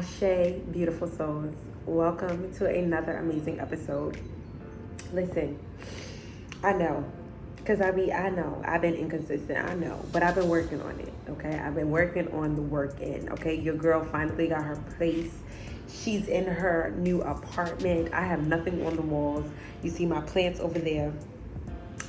Ashe, beautiful souls. Welcome to another amazing episode. Listen, I know, because I know, I've been inconsistent, I know, but I've been working on it, okay? I've been working on the work in, okay? Your girl finally got her place. She's in her new apartment. I have nothing on the walls. You see my plants over there.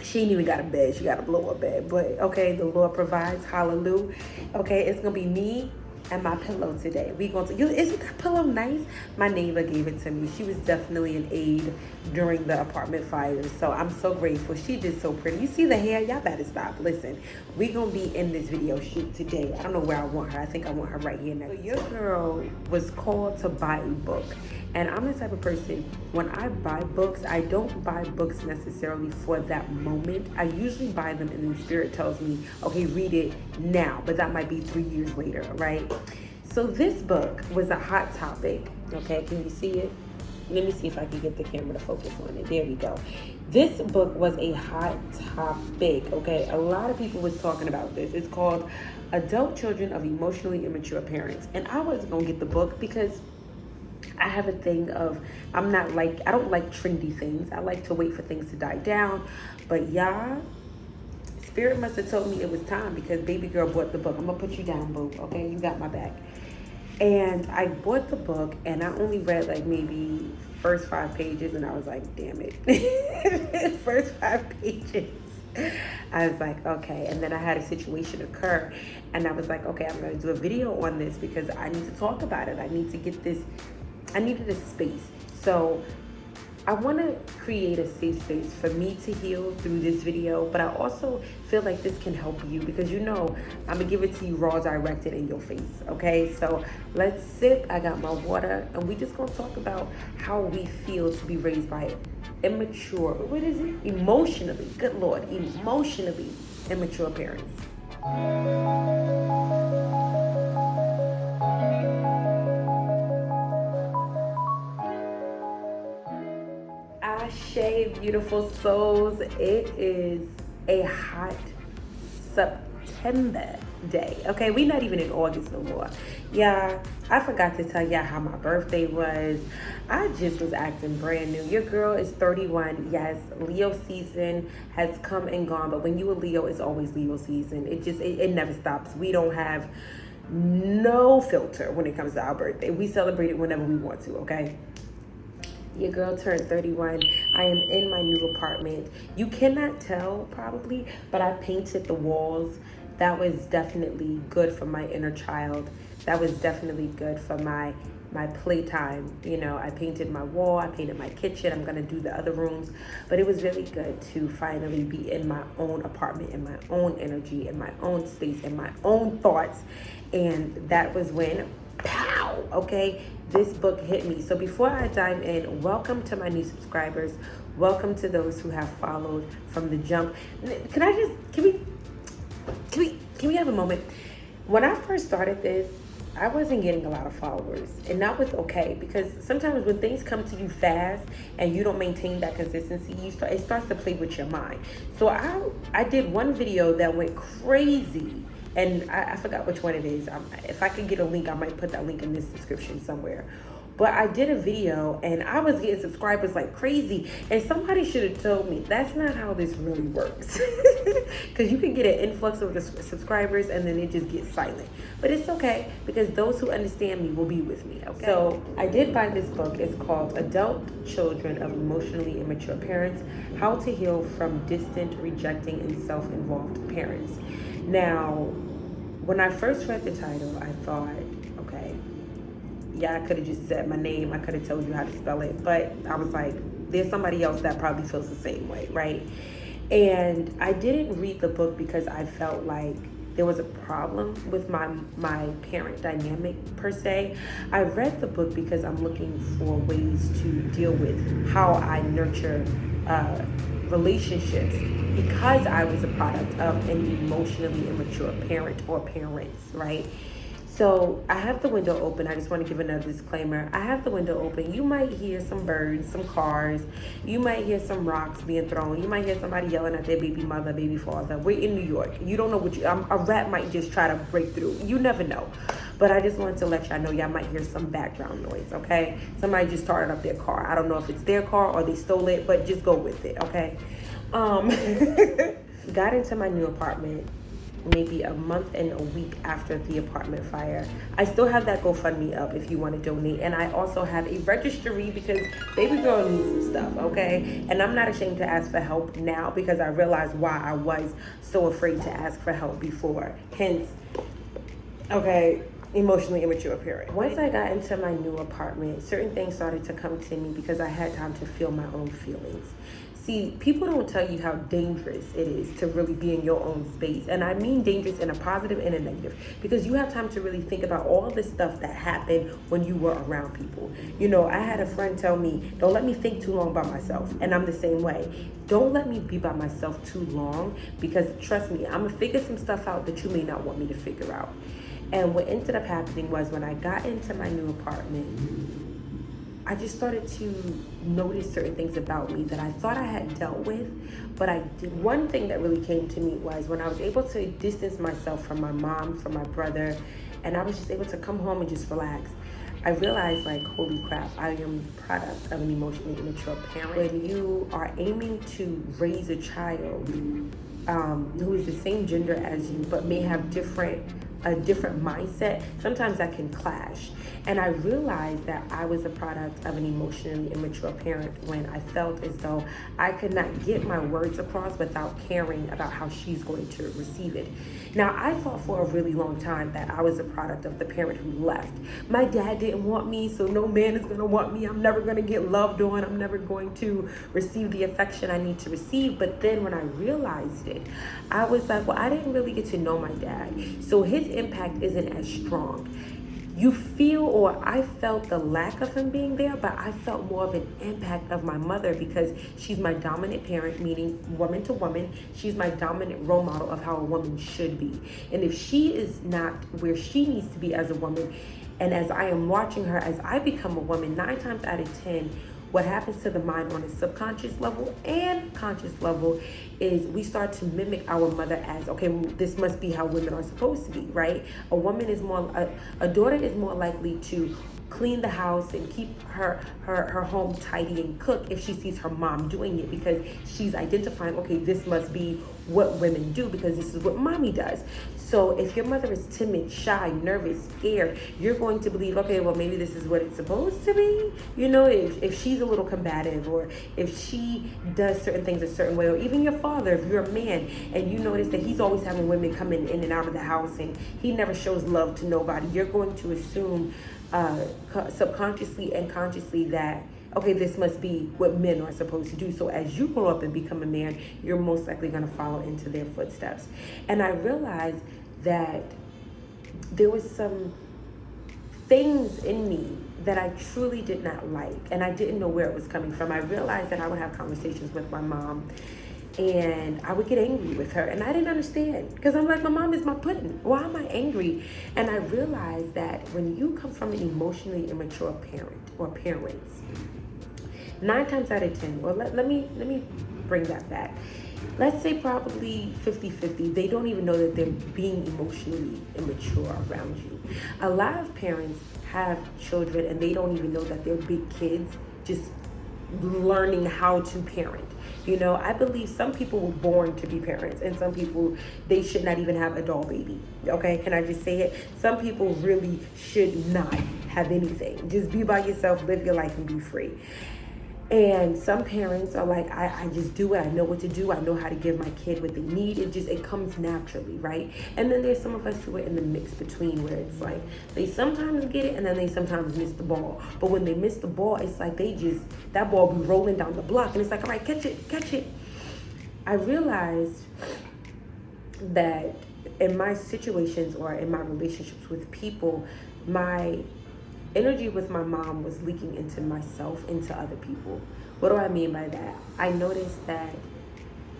She ain't even got a bed. She got a blow-up bed. But, okay, the Lord provides. Hallelujah. Okay, it's going to be me and my pillow today. We going to, isn't that pillow nice? My neighbor gave it to me. She was definitely an aide during the apartment fires. So I'm so grateful. She did so pretty. You see the hair? Y'all better stop. Listen, we going to be in this video shoot today. I don't know where I want her. I think I want her right here next. So your girl was called to buy a book. And I'm the type of person, when I buy books, I don't buy books necessarily for that moment. I usually buy them and the spirit tells me, okay, read it now. But that might be 3 years later, right? So this book was a hot topic. Okay, can you see it? Let me see if I can get the camera to focus on it. There we go. This book was a hot topic, okay? A lot of people was talking about this. It's called Adult Children of Emotionally Immature Parents. And I wasn't going to get the book because I have a thing of, I don't like trendy things. I like to wait for things to die down. But y'all, Spirit must have told me it was time because baby girl bought the book. I'm going to put you down, boo, okay? You got my back. And I bought the book and I only read like maybe first 5 pages and I was like, damn it. First 5 pages. I was like, okay. And then I had a situation occur and I was like, okay, I'm going to do a video on this because I need to talk about it. I need to get this. I needed a space. So I want to create a safe space for me to heal through this video, but I also feel like this can help you because you know I'm going to give it to you raw, directed in your face, okay? So let's sip. I got my water, and we just going to talk about how we feel to be raised by immature, what is it? Emotionally, good Lord, emotionally immature parents. Ashe, beautiful souls. It is a hot September day. Okay, we're not even in August no more. Yeah, I forgot to tell y'all how my birthday was. I just was acting brand new. Your girl is 31. Yes, Leo season has come and gone, but when you a Leo, it's always Leo season. It never stops. We don't have no filter when it comes to our birthday. We celebrate it whenever we want to, okay? Your girl turned 31. I am in my new apartment. You cannot tell probably, but I painted the walls. That was definitely good for my inner child. That was definitely good for my playtime. You know, I painted my wall, I painted my kitchen. I'm gonna do the other rooms, but it was really good to finally be in my own apartment, in my own energy, in my own space, in my own thoughts. And that was when, pow, okay, this book hit me. So before I dive in, welcome to my new subscribers. Welcome to those who have followed from the jump. Can we have a moment? When I first started this, I wasn't getting a lot of followers, and that was okay because sometimes when things come to you fast and you don't maintain that consistency, it starts to play with your mind. So I did one video that went crazy. And I forgot which one it is. If I could get a link, I might put that link in this description somewhere. But I did a video and I was getting subscribers like crazy. And somebody should have told me that's not how this really works. Because you can get an influx of the subscribers and then it just gets silent. But it's okay because those who understand me will be with me. Okay? So I did buy this book. It's called Adult Children of Emotionally Immature Parents, How to Heal from Distant, Rejecting, and Self-Involved Parents. Now, when I first read the title, I thought, okay, yeah, I could have just said my name. I could have told you how to spell it. But I was like, there's somebody else that probably feels the same way, right? And I didn't read the book because I felt like there was a problem with my parent dynamic per se. I read the book because I'm looking for ways to deal with how I nurture relationships because I was a product of an emotionally immature parent or parents, right? So I have the window open. I just want to give another disclaimer. I have the window open. You might hear some birds, some cars. You might hear some rocks being thrown. You might hear somebody yelling at their baby mother, baby father. We're in New York. You don't know a rat might just try to break through. You never know. But I just wanted to let y'all know, y'all might hear some background noise, okay? Somebody just started up their car. I don't know if it's their car or they stole it, but just go with it, okay? Got into my new apartment maybe a month and a week after the apartment fire. I still have that GoFundMe up if you want to donate. And I also have a registry because baby girl needs some stuff, okay? And I'm not ashamed to ask for help now because I realized why I was so afraid to ask for help before. Hence, okay, emotionally immature parent. Once I got into my new apartment, certain things started to come to me because I had time to feel my own feelings. See, people don't tell you how dangerous it is to really be in your own space. And I mean dangerous in a positive and a negative, because you have time to really think about all the stuff that happened when you were around people. You know, I had a friend tell me, don't let me think too long about myself. And I'm the same way. Don't let me be by myself too long, because trust me, I'm gonna figure some stuff out that you may not want me to figure out. And what ended up happening was when I got into my new apartment, I just started to notice certain things about me that I thought I had dealt with, but I did. One thing that really came to me was when I was able to distance myself from my mom, from my brother, and I was just able to come home and just relax. I realized, like, holy crap, I am the product of an emotionally immature parent. When you are aiming to raise a child who is the same gender as you, but may have a different mindset, sometimes that can clash. And I realized that I was a product of an emotionally immature parent when I felt as though I could not get my words across without caring about how she's going to receive it. Now, I thought for a really long time that I was a product of the parent who left. My dad didn't want me, so no man is gonna want me. I'm never gonna get loved on. I'm never going to receive the affection I need to receive. But then when I realized it, I was like, well, I didn't really get to know my dad, so his impact isn't as strong. You feel, or I felt the lack of him being there, but I felt more of an impact of my mother because she's my dominant parent, meaning woman to woman. She's my dominant role model of how a woman should be. And if she is not where she needs to be as a woman, and as I am watching her, as I become a woman, 9 times out of 10, what happens to the mind on a subconscious level and conscious level is we start to mimic our mother as, okay, this must be how women are supposed to be, right? A woman is a daughter is more likely to clean the house and keep her home tidy and cook if she sees her mom doing it, because she's identifying, okay, this must be what women do because this is what mommy does. So if your mother is timid, shy, nervous, scared, you're going to believe, okay, well, maybe this is what it's supposed to be. You know, if she's a little combative, or if she does certain things a certain way, or even your father, if you're a man and you notice that he's always having women coming in and out of the house and he never shows love to nobody, you're going to assume subconsciously and consciously that, okay, this must be what men are supposed to do. So as you grow up and become a man, you're most likely going to follow into their footsteps. And I realized that there was some things in me that I truly did not like, and I didn't know where it was coming from. I realized that I would have conversations with my mom and I would get angry with her, and I didn't understand, because I'm like, my mom is my pudding. Why am I angry? And I realized that when you come from an emotionally immature parent or parents, 9 times out of 10, well, let me bring that back. Let's say probably 50-50, they don't even know that they're being emotionally immature around you. A lot of parents have children and they don't even know that they're big kids, just learning how to parent. You know, I believe some people were born to be parents, and some people, they should not even have a doll baby. Okay, can I just say it? Some people really should not have anything. Just be by yourself, live your life, and be free. And some parents are like, I just do it. I know what to do. I know how to give my kid what they need. It comes naturally, right? And then there's some of us who are in the mix between, where it's like they sometimes get it and then they sometimes miss the ball. But when they miss the ball, it's like that ball be rolling down the block, and it's like, all right, catch it. I realized that in my situations or in my relationships with people, my energy with my mom was leaking into myself, into other people. What do I mean by that? I noticed that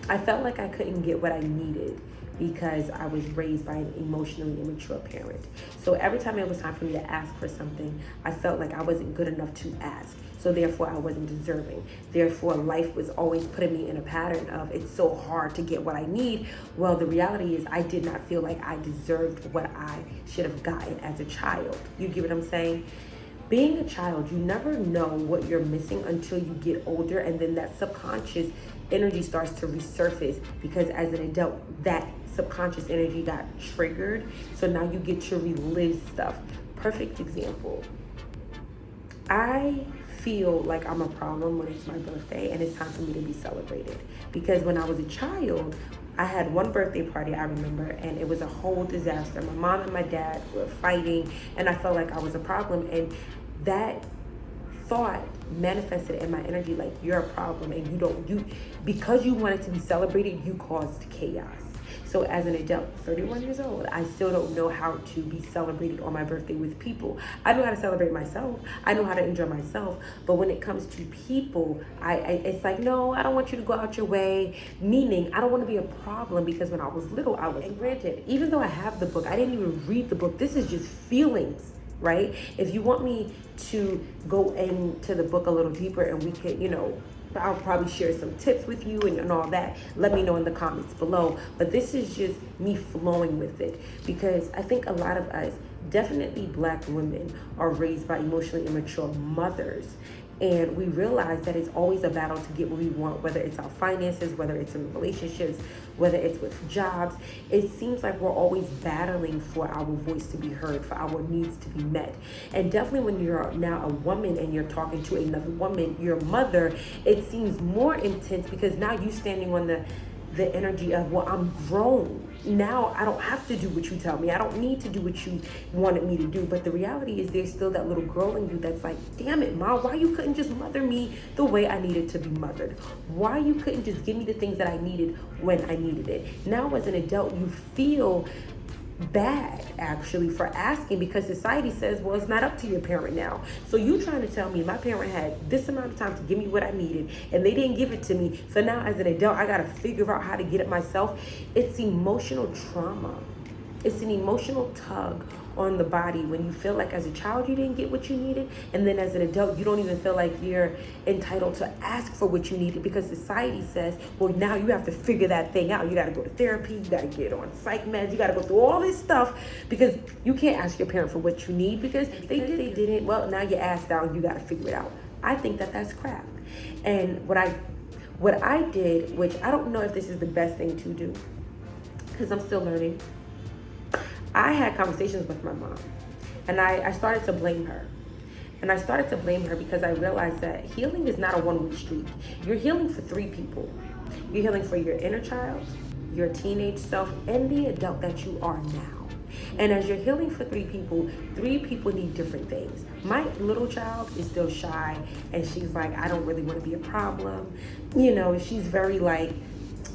I felt like I couldn't get what I needed because I was raised by an emotionally immature parent. So every time it was time for me to ask for something, I felt like I wasn't good enough to ask. So therefore I wasn't deserving. Therefore life was always putting me in a pattern of it's so hard to get what I need. Well, the reality is I did not feel like I deserved what I should have gotten as a child. You get what I'm saying? Being a child, you never know what you're missing until you get older, and then that subconscious energy starts to resurface because as an adult, that subconscious energy got triggered. So now you get to relive stuff. Perfect example. I feel like I'm a problem when it's my birthday and it's time for me to be celebrated. Because when I was a child, I had one birthday party I remember, and it was a whole disaster. My mom and my dad were fighting, and I felt like I was a problem. And that thought manifested in my energy like you're a problem, and because you wanted to be celebrated, you caused chaos. So as an adult, 31 years old, I still don't know how to be celebrated on my birthday with people. I know how to celebrate myself. I know how to enjoy myself. But when it comes to people, it's like, no, I don't want you to go out your way. Meaning, I don't want to be a problem because when I was little, I was. And granted, even though I have the book, I didn't even read the book. This is just feelings, right? If you want me to go into the book a little deeper and we could, I'll probably share some tips with you and all that. Let me know in the comments below. But this is just me flowing with it because I think a lot of us, definitely Black women, are raised by emotionally immature mothers. And we realize that it's always a battle to get what we want, whether it's our finances, whether it's in relationships, whether it's with jobs. It seems like we're always battling for our voice to be heard, for our needs to be met. And definitely when you're now a woman and you're talking to another woman, your mother, it seems more intense because now you're standing on the energy of, well, I'm grown. Now I don't have to do what you tell me. I don't need to do what you wanted me to do. But the reality is there's still that little girl in you that's like, damn it, Mom, why you couldn't just mother me the way I needed to be mothered? Why you couldn't just give me the things that I needed when I needed it? Now as an adult, you feel bad actually for asking because society says, well, it's not up to your parent now. So you trying to tell me my parent had this amount of time to give me what I needed and they didn't give it to me. So now as an adult, I got to figure out how to get it myself. It's emotional trauma. It's an emotional tug on the body when you feel like as a child you didn't get what you needed, and then as an adult you don't even feel like you're entitled to ask for what you needed because society says, well, now you have to figure that thing out. You got to go to therapy, you got to get on psych meds, you got to go through all this stuff because you can't ask your parent for what you need because they didn't. Well, now you're asked out, you got to figure it out. I think that that's crap. And what I did, which I don't know if this is the best thing to do because I'm still learning, I had conversations with my mom and I started to blame her. And I started to blame her because I realized that healing is not a one-way street. You're healing for three people. You're healing for your inner child, your teenage self, and the adult that you are now. And as you're healing for three people need different things. My little child is still shy and she's like, I don't really want to be a problem. She's very like,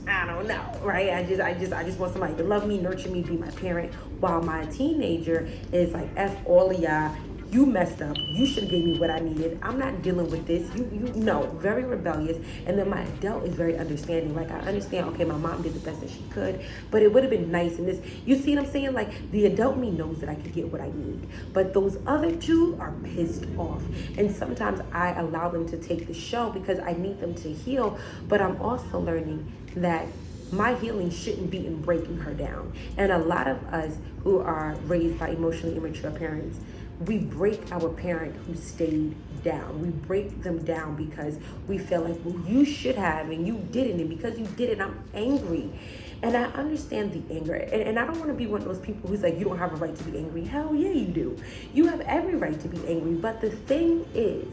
I don't know, right? I just want somebody to love me, nurture me, be my parent. While my teenager is like, F all of y'all, you messed up. You should have gave me what I needed. I'm not dealing with this. You know, very rebellious. And then my adult is very understanding. Like I understand, okay, my mom did the best that she could, but it would have been nice in this. You see what I'm saying? Like the adult me knows that I could get what I need, but those other two are pissed off. And sometimes I allow them to take the show because I need them to heal, but I'm also learning that my healing shouldn't be in breaking her down. And a lot of us who are raised by emotionally immature parents, we break our parent who stayed down. We break them down because we feel like, well, you should have and you didn't, and because you did it, I'm angry. And I understand the anger, and I don't want to be one of those people who's like, you don't have a right to be angry. Hell yeah, you do. You have every right to be angry. But the thing is,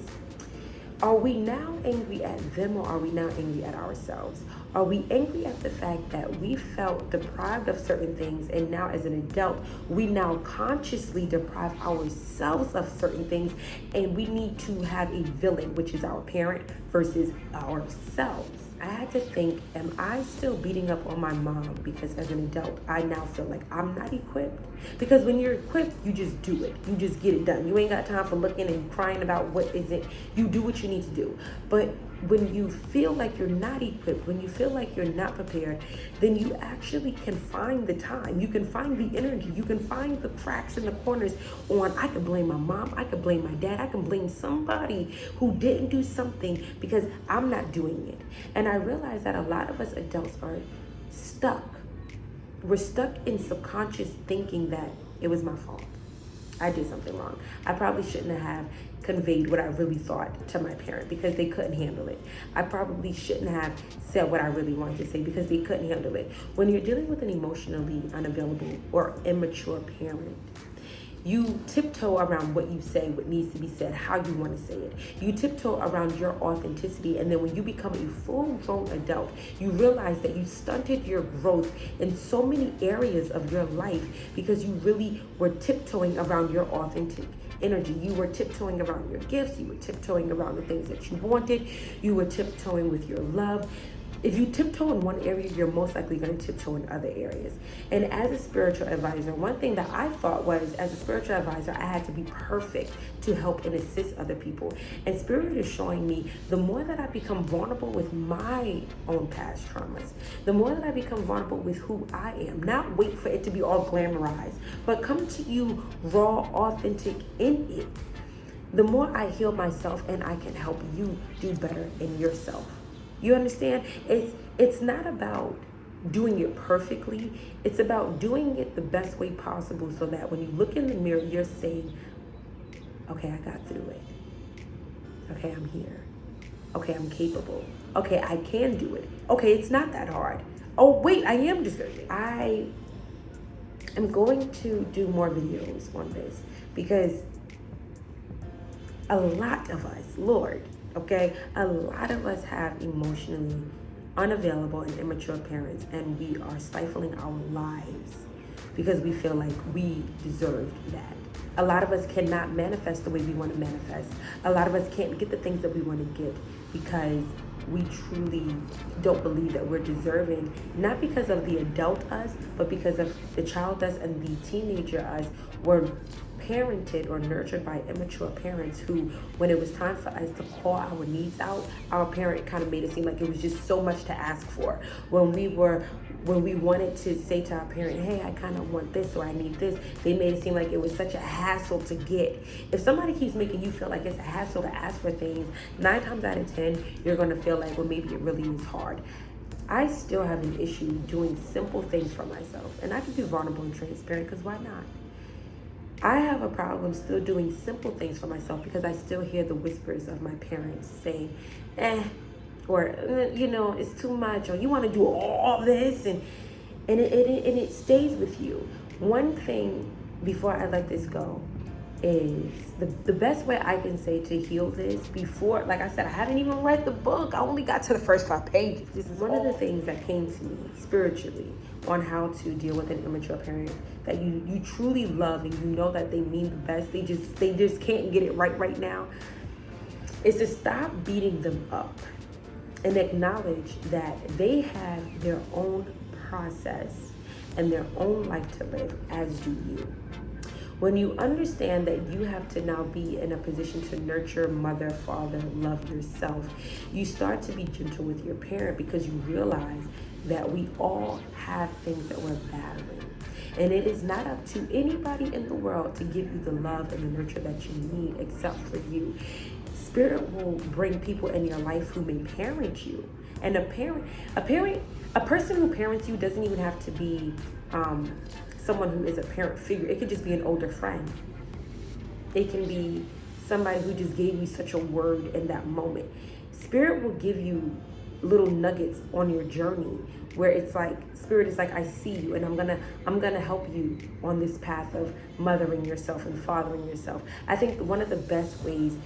are we now angry at them or are we now angry at ourselves? Are we angry at the fact that we felt deprived of certain things and now as an adult, we now consciously deprive ourselves of certain things and we need to have a villain, which is our parent versus ourselves? I had to think, am I still beating up on my mom because as an adult, I now feel like I'm not equipped? Because when you're equipped, you just do it. You just get it done. You ain't got time for looking and crying about what isn't. You do what you need to do. But when you feel like you're not equipped, when you feel like you're not prepared, then you actually can find the time. You can find the energy. You can find the cracks in the corners on, I can blame my mom, I can blame my dad, I can blame somebody who didn't do something because I'm not doing it. And I realize that a lot of us adults are stuck. We're stuck in subconscious thinking that it was my fault. I did something wrong. I probably shouldn't have conveyed what I really thought to my parent because they couldn't handle it. I probably shouldn't have said what I really wanted to say because they couldn't handle it. When you're dealing with an emotionally unavailable or immature parent, you tiptoe around what you say, what needs to be said, how you want to say it. You tiptoe around your authenticity, and then when you become a full-grown adult, you realize that you stunted your growth in so many areas of your life because you really were tiptoeing around your authentic energy. You were tiptoeing around your gifts. You were tiptoeing around the things that you wanted. You were tiptoeing with your love. If you tiptoe in one area, you're most likely going to tiptoe in other areas. And as a spiritual advisor, one thing that I thought was, as a spiritual advisor, I had to be perfect to help and assist other people. And Spirit is showing me the more that I become vulnerable with my own past traumas, the more that I become vulnerable with who I am, not wait for it to be all glamorized, but come to you raw, authentic in it, the more I heal myself and I can help you do better in yourself. You understand? It's not about doing it perfectly. It's about doing it the best way possible so that when you look in the mirror, you're saying, okay, I got through it. Okay, I'm here. Okay, I'm capable. Okay, I can do it. Okay, it's not that hard. Oh, wait, I am discouraged. I am going to do more videos on this because a lot of us, Lord, okay, a lot of us have emotionally unavailable and immature parents, and we are stifling our lives because we feel like we deserved that. A lot of us cannot manifest the way we want to manifest. A lot of us can't get the things that we want to get because we truly don't believe that we're deserving, not because of the adult us, but because of the child us and the teenager us were parented or nurtured by immature parents who, when it was time for us to call our needs out, our parent kind of made it seem like it was just so much to ask for. When we wanted to say to our parent, hey, I kind of want this or I need this, they made it seem like it was such a hassle to get. If somebody keeps making you feel like it's a hassle to ask for things, 9 times out of 10, you're going to feel like, well, maybe it really is hard. I still have an issue doing simple things for myself, and I can be vulnerable and transparent because why not? I have a problem still doing simple things for myself because I still hear the whispers of my parents saying, or, it's too much, or you want to do all this, and it stays with you. One thing before I let this go is the best way I can say to heal this before, like I said, I haven't even read the book. I only got to the first 5 pages. This is one of the things that came to me spiritually on how to deal with an immature parent that you truly love and you know that they mean the best. They just can't get it right now. Is to stop beating them up and acknowledge that they have their own process and their own life to live, as do you. When you understand that you have to now be in a position to nurture, mother, father, love yourself, you start to be gentle with your parent because you realize that we all have things that we're battling. And it is not up to anybody in the world to give you the love and the nurture that you need except for you. Spirit will bring people in your life who may parent you. And a person who parents you doesn't even have to be someone who is a parent figure. It could just be an older friend. It can be somebody who just gave you such a word in that moment. Spirit will give you little nuggets on your journey where it's like, Spirit is like, I see you, and I'm gonna help you on this path of mothering yourself and fathering yourself. I think one of the best ways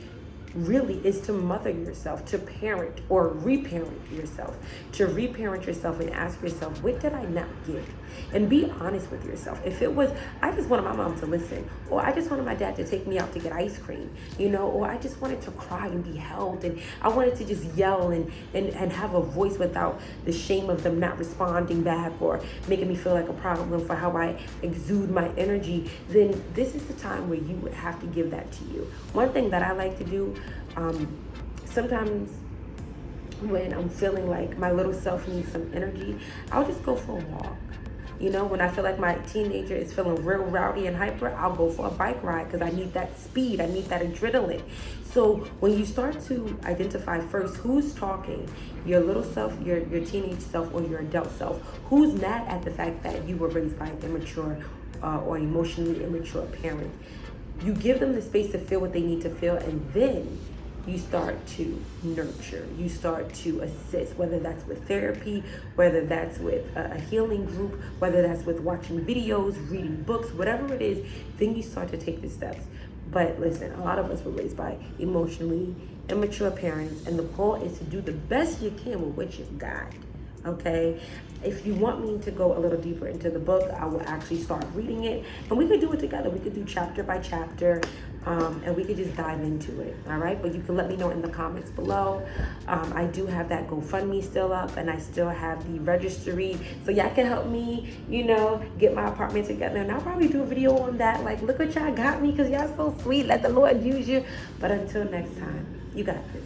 really is to mother yourself, to parent or reparent yourself, to reparent yourself and ask yourself, what did I not give? And be honest with yourself. If it was, I just wanted my mom to listen, or I just wanted my dad to take me out to get ice cream, or I just wanted to cry and be held, and I wanted to just yell and have a voice without the shame of them not responding back or making me feel like a problem for how I exude my energy, then this is the time where you would have to give that to you. One thing that I like to do, sometimes when I'm feeling like my little self needs some energy, I'll just go for a walk. You know, when I feel like my teenager is feeling real rowdy and hyper, I'll go for a bike ride because I need that speed. I need that adrenaline. So when you start to identify first who's talking, your little self, your teenage self, or your adult self, who's mad at the fact that you were raised by an immature or emotionally immature parent, you give them the space to feel what they need to feel, and then you start to nurture, you start to assist, whether that's with therapy, whether that's with a healing group, whether that's with watching videos, reading books, whatever it is, then you start to take the steps. But listen, a lot of us were raised by emotionally immature parents, and the goal is to do the best you can with what you got. Okay, if you want me to go a little deeper into the book, I will actually start reading it, and we could do it together. We could do chapter by chapter, and we could just dive into it. All right, but you can let me know in the comments below. I do have that GoFundMe still up, and I still have the registry, so y'all can help me, you know, get my apartment together. And I'll probably do a video on that, like, look what y'all got me, because y'all so sweet. Let the Lord use you. But until next time, you got this.